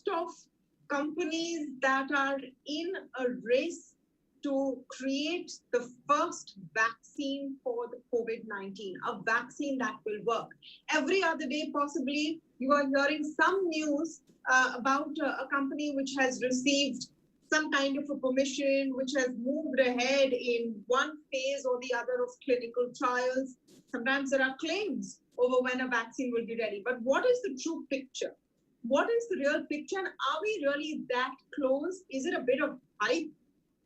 list of companies that are in a race to create the first vaccine for the COVID-19, a vaccine that will work. Every other day, possibly, you are hearing some news about a company which has received some kind of a permission, which has moved ahead in one phase or the other of clinical trials. Sometimes there are claims over when a vaccine will be ready. But what is the true picture? What is the real picture? And are we really that close? Is it a bit of hype?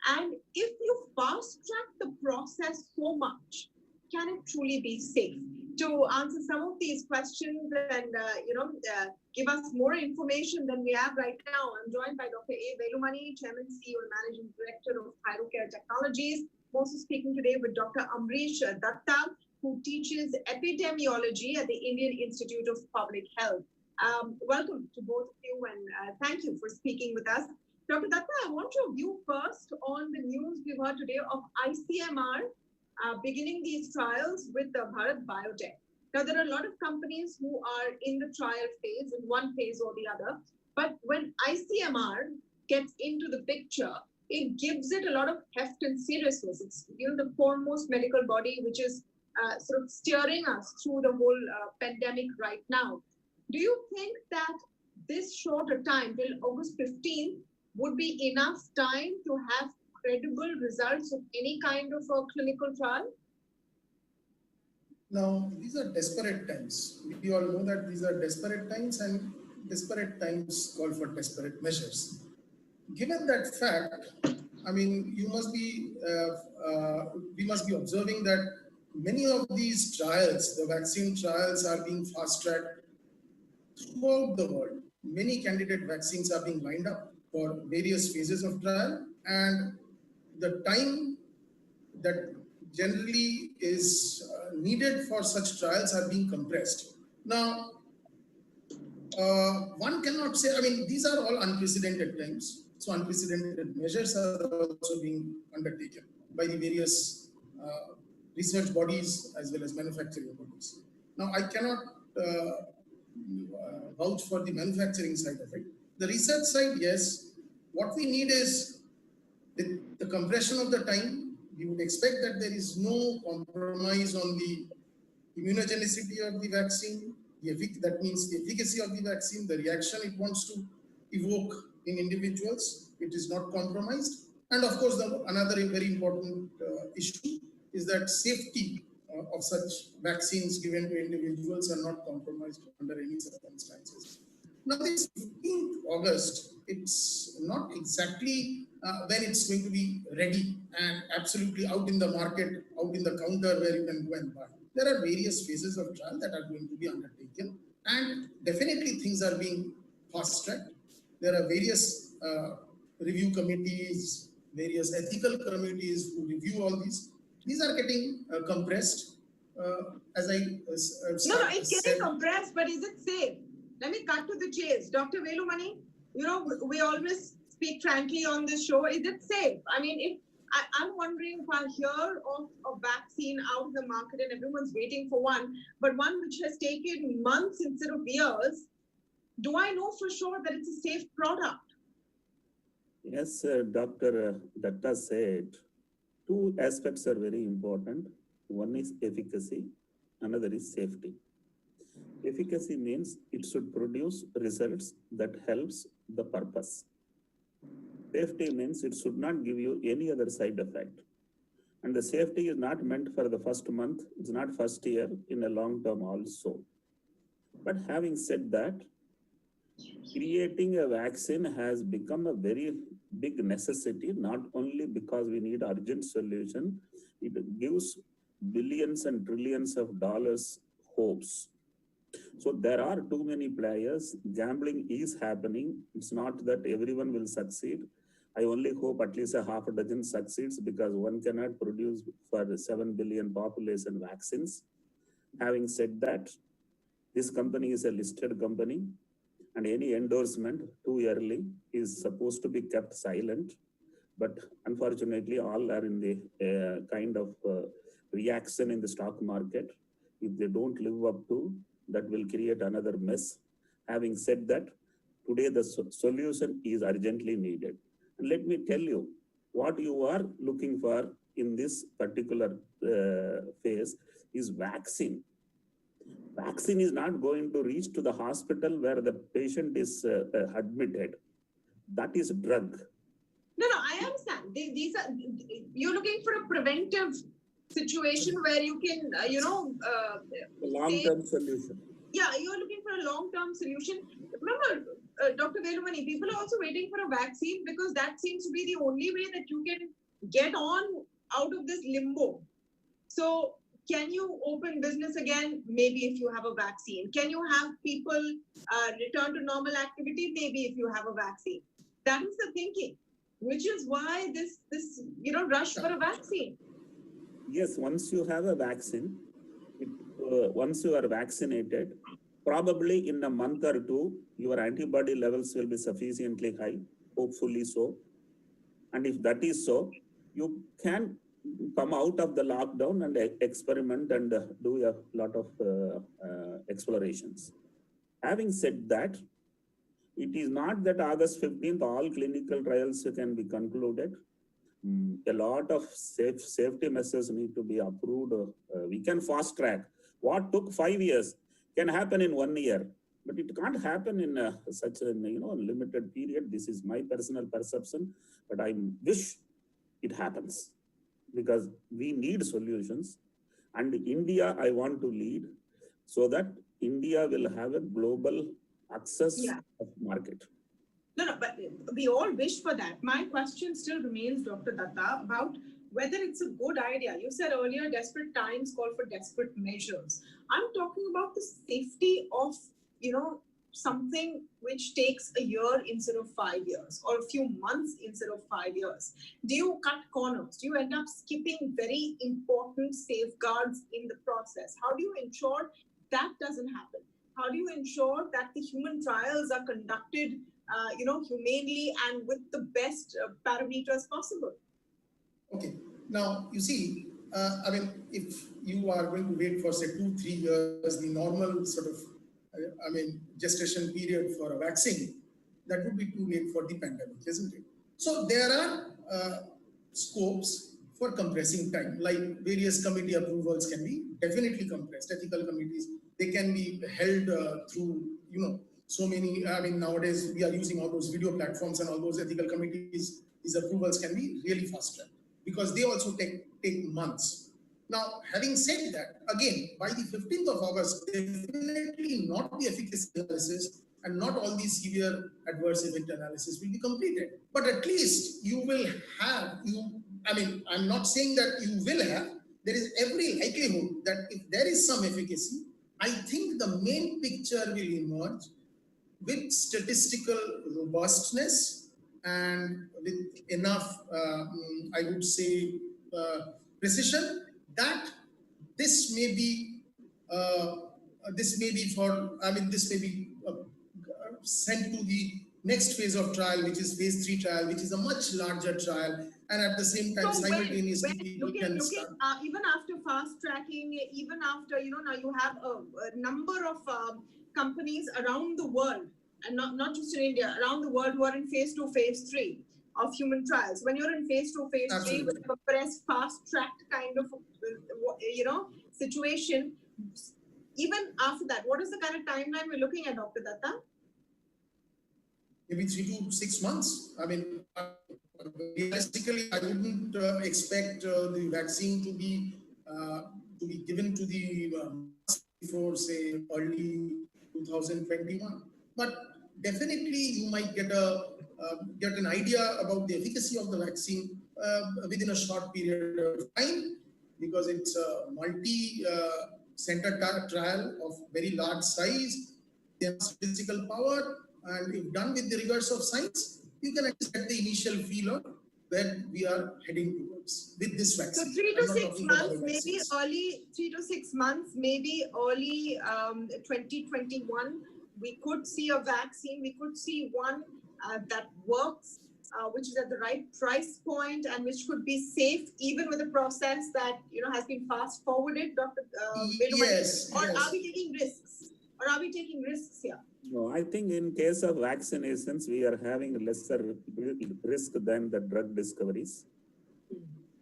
And if you fast track the process so much, can it truly be safe? To answer some of these questions and give us more information than we have right now, I'm joined by Dr. A Velumani, Chairman, CEO, and Managing Director of Thyrocare Technologies. I'm also speaking today with Dr. Ambarish Dutta, who teaches epidemiology at the Indian Institute of Public Health. Welcome to both of you, and thank you for speaking with us. Dr. Dutta, I want your view first on the news we've heard today of ICMR beginning these trials with the Bharat Biotech. Now, there are a lot of companies who are in the trial phase, in one phase or the other. But when ICMR gets into the picture, it gives it a lot of heft and seriousness. It's the foremost medical body which is sort of steering us through the whole pandemic right now. Do you think that this shorter time till August 15th would be enough time to have credible results of any kind of a clinical trial? Now, these are desperate times. We all know that these are desperate times, and desperate times call for desperate measures. Given that fact, I mean, we must be observing that many of these trials, the vaccine trials, are being fast-tracked throughout the world. Many candidate vaccines are being lined up for various phases of trial, and the time that generally is needed for such trials are being compressed. Now, one cannot say, I mean, these are all unprecedented times. So unprecedented measures are also being undertaken by the various research bodies as well as manufacturing bodies. Now, I cannot vouch for the manufacturing side of it. The research side, yes. What we need is the compression of the time. We would expect that there is no compromise on the immunogenicity of the vaccine. That means the efficacy of the vaccine, the reaction it wants to evoke in individuals. It is not compromised. And of course, another very important issue is that safety of such vaccines given to individuals are not compromised under any circumstances. Now, this 15th August, it's not exactly when it's going to be ready and absolutely out in the market, out in the counter where you can go and buy. There are various phases of trial that are going to be undertaken, and definitely things are being fast-tracked. There are various review committees, various ethical committees who review all these. These are getting compressed. As I No, it's getting compressed, but is it safe? Let me cut to the chase. Dr. Velumani, we always speak frankly on this show. Is it safe? I mean, I'm wondering if I hear of a vaccine out in the market and everyone's waiting for one, but one which has taken months instead of years, do I know for sure that it's a safe product? Yes, Dr. Datta said, two aspects are very important. One is efficacy, another is safety. Efficacy means it should produce results that helps the purpose. Safety means it should not give you any other side effect. And the safety is not meant for the first month, it's not first year, in a long term also. But having said that, creating a vaccine has become a very big necessity, not only because we need urgent solution, it gives billions and trillions of dollars hopes. So there are too many players. Gambling is happening. It's not that everyone will succeed. I only hope at least a half a dozen succeeds, because one cannot produce for 7 billion population vaccines. Having said that, this company is a listed company, and any endorsement too early is supposed to be kept silent. But unfortunately, all are in the kind of reaction in the stock market. If they don't live up to, that will create another mess. Having said that, Today, the solution is urgently needed. And let me tell you, what you are looking for in this particular phase is vaccine. Vaccine is not going to reach to the hospital where the patient is admitted. That is drug. No, I understand. These are, you're looking for a preventive situation where you can, long-term solution. Yeah, you're looking for a long-term solution. Remember, Dr. Velumani, people are also waiting for a vaccine because that seems to be the only way that you can get on out of this limbo. So can you open business again? Maybe if you have a vaccine. Can you have people return to normal activity? Maybe if you have a vaccine. That is the thinking, which is why this rush for a vaccine. Yes, once you have a vaccine, once you are vaccinated, probably in a month or two, your antibody levels will be sufficiently high, hopefully so. And if that is so, you can come out of the lockdown and experiment and do a lot of explorations. Having said that, it is not that August 15th, all clinical trials can be concluded. A lot of safety measures need to be approved. We can fast track. What took 5 years can happen in 1 year, but it can't happen in such a limited period. This is my personal perception, but I wish it happens because we need solutions. And India, I want to lead so that India will have a global access of market. No, but we all wish for that. My question still remains, Dr. Datta, about whether it's a good idea. You said earlier, desperate times call for desperate measures. I'm talking about the safety of, something which takes a year instead of 5 years or a few months instead of 5 years. Do you cut corners? Do you end up skipping very important safeguards in the process? How do you ensure that doesn't happen? How do you ensure that the human trials are conducted humanely and with the best parameters possible? Okay. Now, you see, if you are going to wait for, say, 2-3 years, the normal sort of, gestation period for a vaccine, that would be too late for the pandemic, isn't it? So there are scopes for compressing time, like various committee approvals can be definitely compressed. Ethical committees, they can be held through, so many, nowadays we are using all those video platforms and all those ethical committees, these approvals can be really fast tracked because they also take months. Now, having said that, again, by the 15th of August, definitely not the efficacy analysis and not all these severe adverse event analysis will be completed. But at least you will have, I'm not saying that you will have, there is every likelihood that if there is some efficacy, I think the main picture will emerge with statistical robustness and with enough, I would say, precision that this may be sent to the next phase of trial, which is phase 3 trial, which is a much larger trial, and at the same time, so simultaneously, looking even after fast tracking, even after now you have a number of companies around the world, and not just in India, around the world who are in phase 2, phase 3 of human trials. When you're in phase 2, phase 3 with a compressed, fast-tracked kind of situation, even after that, what is the kind of timeline we're looking at, Dr. Datta? Maybe 3 to 6 months. Realistically, I wouldn't expect the vaccine to be given to the before, say, early 2021. But definitely, you might get an idea about the efficacy of the vaccine within a short period of time, because it's a multi-center trial of very large size. They have statistical power, and if done with the rigors of science, you can at least get the initial feel of where we are heading towards with this vaccine. So 3 to 6 months, maybe early 3 to 6 months, maybe early 2021. We could see a vaccine. We could see one that works, which is at the right price point and which could be safe, even with a process that has been fast forwarded, Dr. Yes. Or are we taking risks? Or are we taking risks here? No, I think in case of vaccinations, we are having lesser risk than the drug discoveries.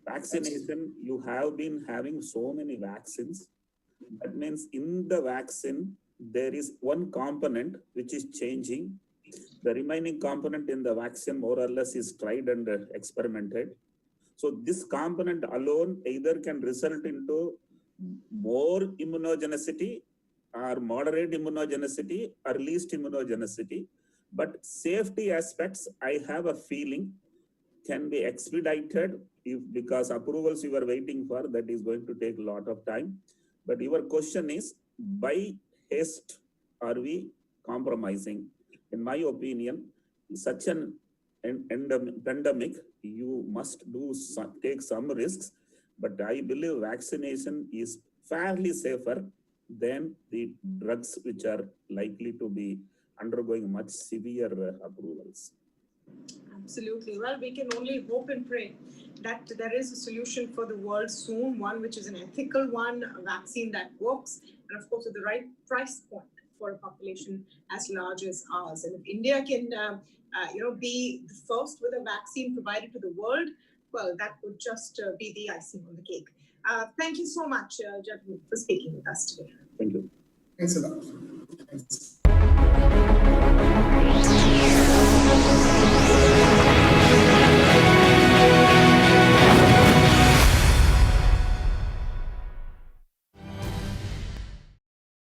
Vaccination, you have been having so many vaccines. That means in the vaccine, there is one component which is changing. The remaining component in the vaccine more or less is tried and experimented. So this component alone either can result into more immunogenicity or moderate immunogenicity or least immunogenicity. But safety aspects, I have a feeling, can be expedited if because approvals you are waiting for, that is going to take a lot of time. But your question is, by haste are we compromising? In my opinion, such an pandemic, you must take some risks, but I believe vaccination is fairly safer than the drugs which are likely to be undergoing much severe approvals. Absolutely. Well, we can only hope and pray that there is a solution for the world soon, one which is an ethical one, a vaccine that works, and of course, at the right price point for a population as large as ours. And if India can, be the first with a vaccine provided to the world, well, that would just be the icing on the cake. Thank you so much, gentlemen, for speaking with us today. Thank you. Thanks a lot. Thanks.